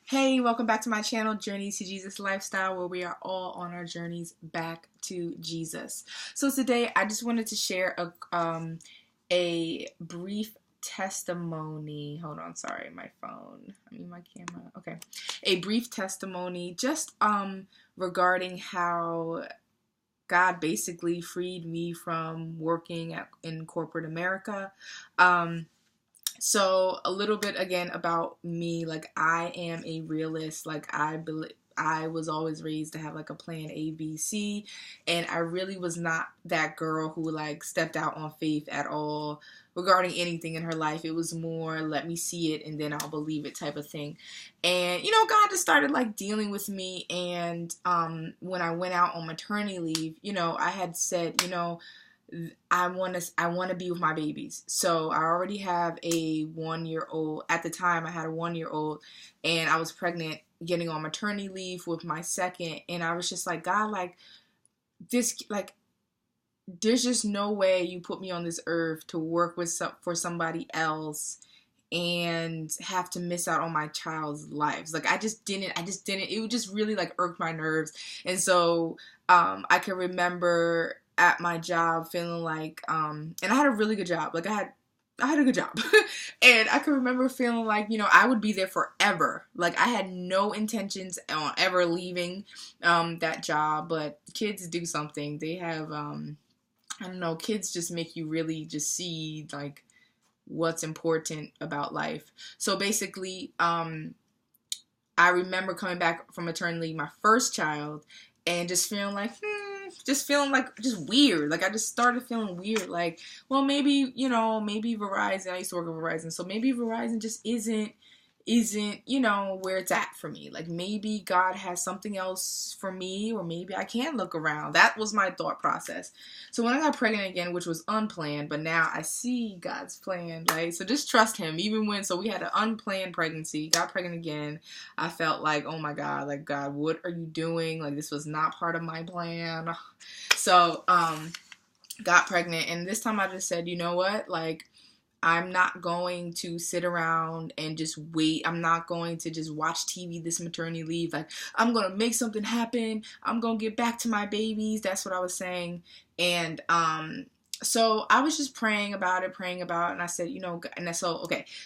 Hey, welcome back to my channel, Journeys to Jesus Lifestyle, where we are all on our journeys back to Jesus. So today, I just wanted to share a brief testimony. Hold on, sorry, my phone. My camera. Okay, a brief testimony, just regarding how God basically freed me from working in corporate America. So a little bit again about me, like I am a realist. Like I was always raised to have like a plan A, B, C, and I really was not that girl who like stepped out on faith at all regarding anything in her life. It was more let me see it and then I'll believe it type of thing. And God just started like dealing with me, and when I went out on maternity leave, I had said, I want to be with my babies. So I already have a 1 year old. At the time I had a 1 year old, and I was pregnant getting on maternity leave with my second, and I was just like, God, like this, like there's just no way you put me on this earth to work with for somebody else and have to miss out on my child's lives. Like I just didn't. It would just really like irk my nerves. And so I can remember at my job feeling like and I had a really good job. Like I had a good job. And I can remember feeling like, I would be there forever. Like I had no intentions on ever leaving that job, but kids do something. They have I don't know, kids just make you really just see like what's important about life. So basically, I remember coming back from maternity leave, my first child, and just feeling like, just weird. Like I just started feeling weird. Like, well, maybe, maybe Verizon, I used to work at Verizon, so maybe Verizon just isn't, where it's at for me. Like maybe God has something else for me, or maybe I can look around. That was my thought process. So when I got pregnant again, which was unplanned, but now I see God's plan, right? So just trust him. So we had an unplanned pregnancy, got pregnant again. I felt like, oh my God, like God, what are you doing? Like this was not part of my plan. So, got pregnant, and this time I just said, you know what? Like, I'm not going to sit around and just wait. I'm not going to just watch TV this maternity leave. Like, I'm going to make something happen. I'm going to get back to my babies. That's what I was saying. And so I was just praying about it, and I said,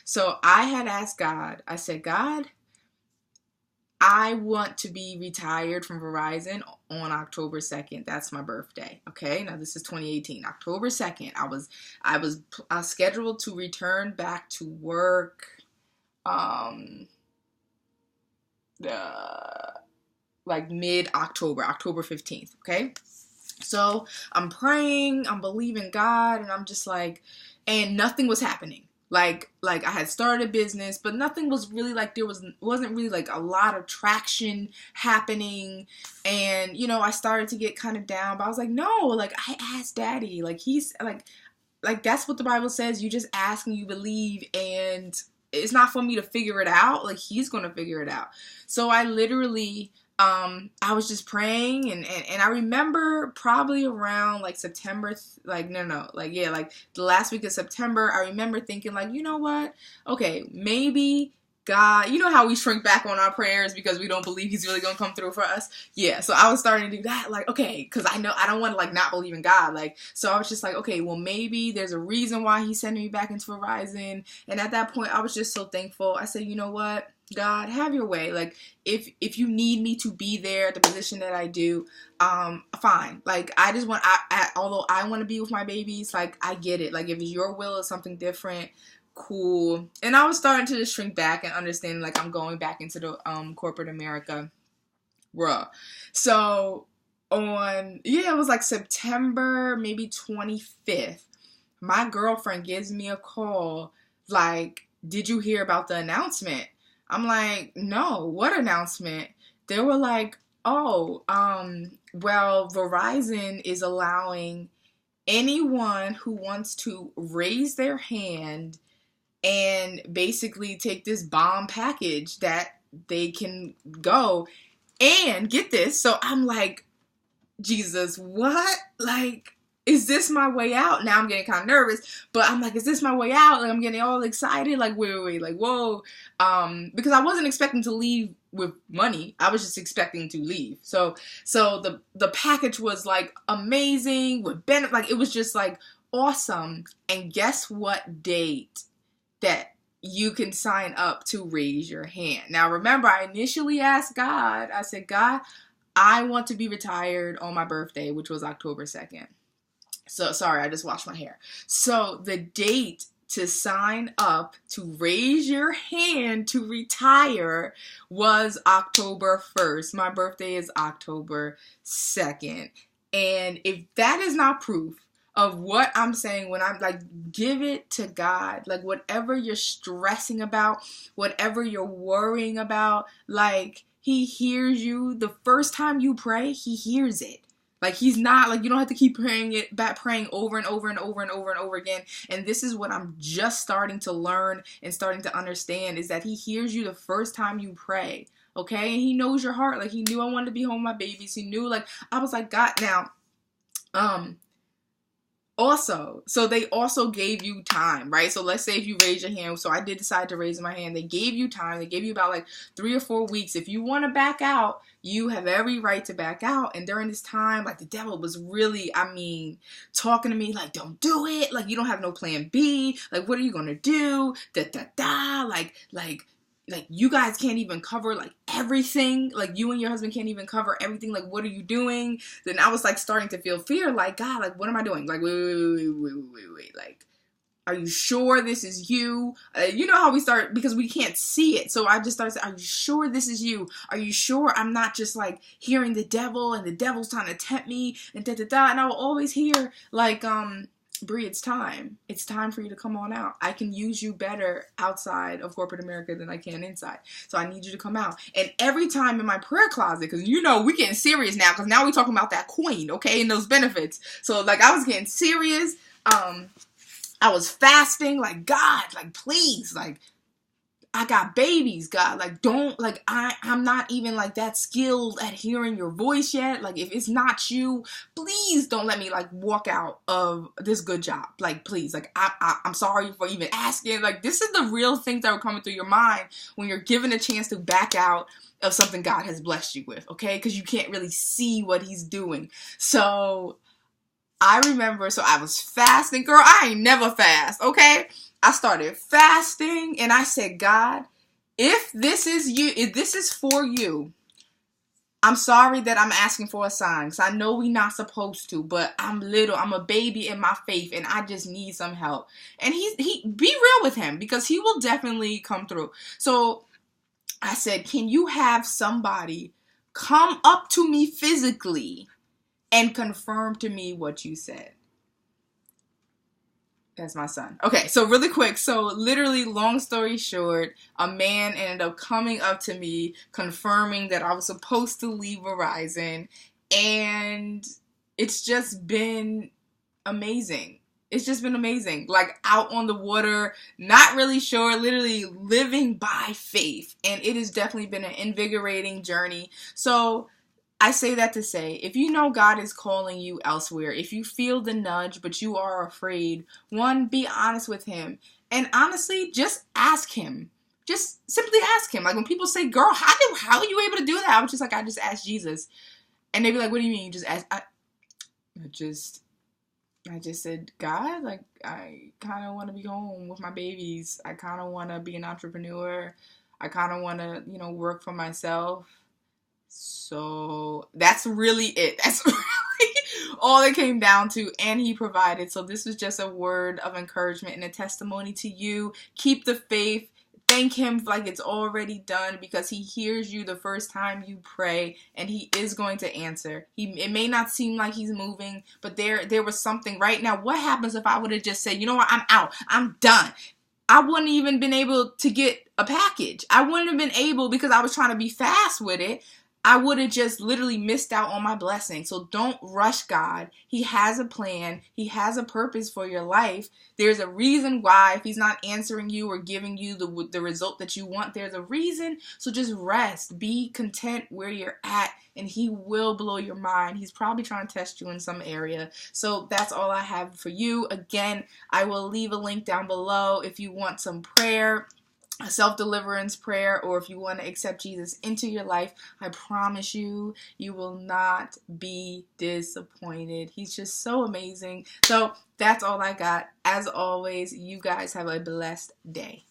So I had asked God, I said, God, I want to be retired from Verizon on October 2nd. That's my birthday. Okay. Now this is 2018, October 2nd. I was scheduled to return back to work, like mid-October, October 15th. Okay. So I'm praying, I'm believing God, and I'm just like, and nothing was happening. Like I had started a business, but nothing was really like, wasn't really like a lot of traction happening. And, I started to get kind of down, but I was like, no, like I asked Daddy, like he's like that's what the Bible says. You just ask and you believe, and it's not for me to figure it out. Like he's going to figure it out. So I literally, I was just praying, and I remember probably around like September, like the last week of September, I remember thinking like, you know what? Okay, maybe God, you know how we shrink back on our prayers because we don't believe he's really going to come through for us? Yeah, so I was starting to do that, like, okay, because I know I don't want to like not believe in God. Like, so I was just like, okay, well, maybe there's a reason why he's sending me back into Verizon. And at that point, I was just so thankful. I said, you know what? God, have your way. Like, if you need me to be there at the position that I do, fine. Like, I just want, although I want to be with my babies, like, I get it. Like, if your will is something different, cool. And I was starting to just shrink back and understand, like, I'm going back into the corporate America. Bruh. So, it was like September, maybe 25th, my girlfriend gives me a call, like, did you hear about the announcement? I'm like, no, what announcement? They were like, oh, well, Verizon is allowing anyone who wants to raise their hand and basically take this bomb package that they can go and get this. So I'm like, Jesus, what? Like, is this my way out? Now I'm getting kind of nervous, but I'm like, is this my way out? Like, I'm getting all excited. Like, wait, like, whoa. Because I wasn't expecting to leave with money. I was just expecting to leave. So the package was like amazing with benefit. Like, it was just like awesome. And guess what date that you can sign up to raise your hand? Now, remember, I initially asked God, I said, God, I want to be retired on my birthday, which was October 2nd. So, sorry, I just washed my hair. So, the date to sign up to raise your hand to retire was October 1st. My birthday is October 2nd. And if that is not proof of what I'm saying when I'm like, give it to God. Like, whatever you're stressing about, whatever you're worrying about, like, He hears you. The first time you pray, He hears it. Like, He's not, like, you don't have to keep praying over and over and over and over and over again. And this is what I'm just starting to learn and starting to understand, is that He hears you the first time you pray. Okay? And He knows your heart. Like, He knew I wanted to be home with my babies. He knew, like, I was like, God, now, also, so they also gave you time, right? So let's say if you raise your hand. So I did decide to raise my hand. They gave you time. They gave you about like 3 or 4 weeks. If you want to back out, you have every right to back out. And during this time, like, the devil was really, talking to me like, don't do it. Like, you don't have no plan B. Like, what are you going to do? Like, you guys can't even cover, like, everything. Like, you and your husband can't even cover everything. Like, what are you doing? Then I was, like, starting to feel fear. Like, God, like, what am I doing? Like, wait. Like, are you sure this is you? You know how we start, because we can't see it. So I just started saying, are you sure this is you? Are you sure I'm not just, like, hearing the devil and the devil's trying to tempt me and da-da-da? And I will always hear, like, Bree, it's time. It's time for you to come on out. I can use you better outside of corporate America than I can inside. So I need you to come out. And every time in my prayer closet, because you know we getting serious now, because now we talking about that coin, okay, and those benefits. So, like, I was getting serious. I was fasting, like, God, like, please, like, I got babies, God, like, don't, like, I'm not even, like, that skilled at hearing your voice yet. Like, if it's not you, please don't let me, like, walk out of this good job. Like, please, like, I'm sorry for even asking. Like, this is the real things that are coming through your mind when you're given a chance to back out of something God has blessed you with, okay? Because you can't really see what He's doing. So I remember, so I was fasting. Girl, I ain't never fast, okay? I started fasting, and I said, God, if this is you, if this is for you, I'm sorry that I'm asking for a sign, because I know we're not supposed to, but I'm a baby in my faith, and I just need some help. And he be real with Him, because He will definitely come through. So I said, can you have somebody come up to me physically and confirm to me what you said? That's my son. Okay, so really quick. So literally, long story short, a man ended up coming up to me, confirming that I was supposed to leave Verizon. And it's just been amazing. It's just been amazing. Like, out on the water, not really sure, literally living by faith. And it has definitely been an invigorating journey. So I say that to say, if you know God is calling you elsewhere, if you feel the nudge, but you are afraid, one, be honest with Him. And honestly, just ask Him. Just simply ask Him. Like, when people say, girl, how are you able to do that? I was just like, I just asked Jesus. And they be like, what do you mean? You just asked? I just said, God, like, I kind of want to be home with my babies. I kind of want to be an entrepreneur. I kind of want to, work for myself. So that's really it. That's really all it came down to. And He provided. So this was just a word of encouragement and a testimony to you. Keep the faith. Thank Him like it's already done, because He hears you the first time you pray, and He is going to answer. It may not seem like He's moving, but there was something right now. What happens if I would have just said, you know what, I'm out. I'm done. I wouldn't even been able to get a package. I wouldn't have been able, because I was trying to be fast with it. I would have just literally missed out on my blessing. So don't rush God. He has a plan. He has a purpose for your life. There's a reason why. If he's not answering you or giving you the result that you want, there's a reason. So just rest. Be content where you're at, and he will blow your mind. He's probably trying to test you in some area. So that's all I have for you. Again, I will leave a link down below if you want some prayer, a self-deliverance prayer, or if you want to accept Jesus into your life. I promise you, you will not be disappointed. He's just so amazing. So that's all I got. As always, you guys have a blessed day.